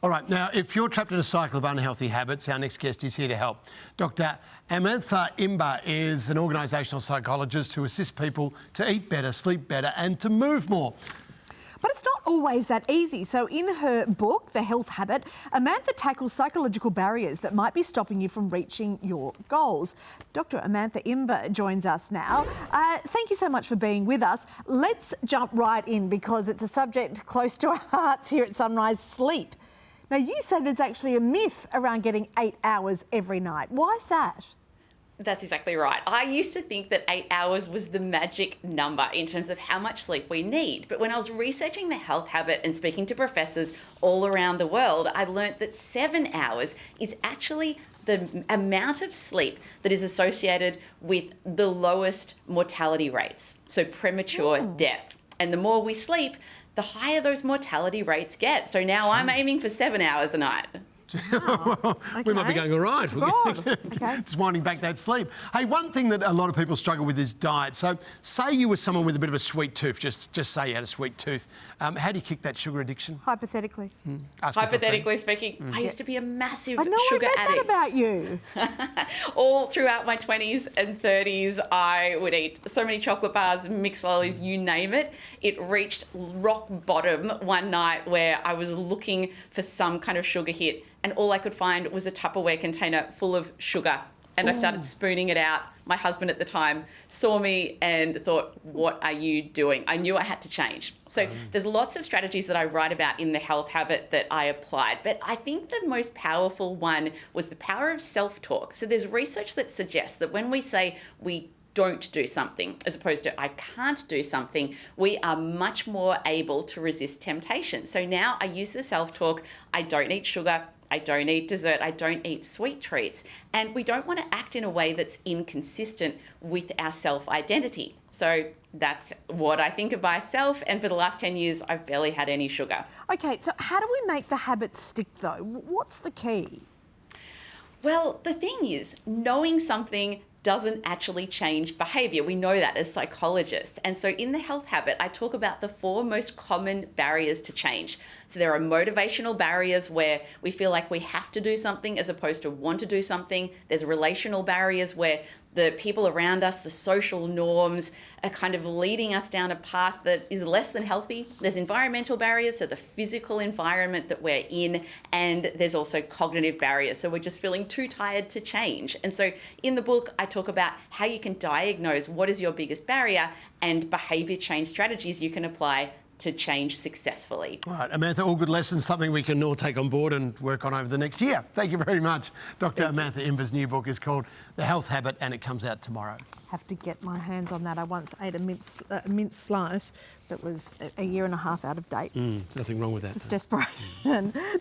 All right, now, if you're trapped in a cycle of unhealthy habits, our next guest is here to help. Dr Amantha Imber is an organisational psychologist who assists people to eat better, sleep better and to move more. But it's not always that easy. So in her book, The Health Habit, Amantha tackles psychological barriers that might be stopping you from reaching your goals. Dr Amantha Imber joins us now. Thank you so much for being with us. Let's jump right in because it's a subject close to our hearts here at Sunrise, sleep. Now, you say there's actually a myth around getting 8 hours every night. Why is that? That's exactly right. I used to think that 8 hours was the magic number in terms of how much sleep we need. But when I was researching the health habit and speaking to professors all around the world, I learnt that 7 hours is actually the amount of sleep that is associated with the lowest mortality rates, so premature death. And the more we sleep, the higher those mortality rates get. So now I'm aiming for 7 hours a night. Well, we might be going all right. Okay. Just winding back that sleep. Hey, one thing that a lot of people struggle with is diet. So say you were someone with a bit of a sweet tooth, just say you had a sweet tooth. How do you kick that sugar addiction? Hypothetically. Hypothetically speaking, I used to be a massive I know, sugar I read addict. that about you. All throughout my 20s and 30s, I would eat so many chocolate bars, mixed lollies, you name it. It reached rock bottom one night where I was looking for some kind of sugar hit and all I could find was a Tupperware container full of sugar. And I started spooning it out. My husband at the time saw me and thought, what are you doing? I knew I had to change. So there's lots of strategies that I write about in The Health Habit that I applied. But I think the most powerful one was the power of self-talk. So there's research that suggests that when we say we don't do something, as opposed to I can't do something, we are much more able to resist temptation. So now I use the self-talk, I don't eat sugar, I don't eat dessert, I don't eat sweet treats. And we don't want to act in a way that's inconsistent with our self-identity. So that's what I think of myself. And for the last 10 years, I've barely had any sugar. Okay, so how do we make the habit stick though? What's the key? Well, the thing is, knowing something doesn't actually change behaviour. We know that as psychologists. And so in The Health Habit, I talk about the 4 most common barriers to change. So there are motivational barriers where we feel like we have to do something as opposed to want to do something. There's relational barriers where the people around us, the social norms, are kind of leading us down a path that is less than healthy. There's environmental barriers, so the physical environment that we're in, and there's also cognitive barriers, so we're just feeling too tired to change. And so in the book, I talk about how you can diagnose what is your biggest barrier and behaviour change strategies you can apply to change successfully. All right, Amantha, all good lessons, something we can all take on board and work on over the next year. Thank you very much. Dr Amantha Imber's new book is called The Health Habit and it comes out tomorrow. Have to get my hands on that. I once ate a mince slice that was a year and a half out of date. There's nothing wrong with that. It's desperation.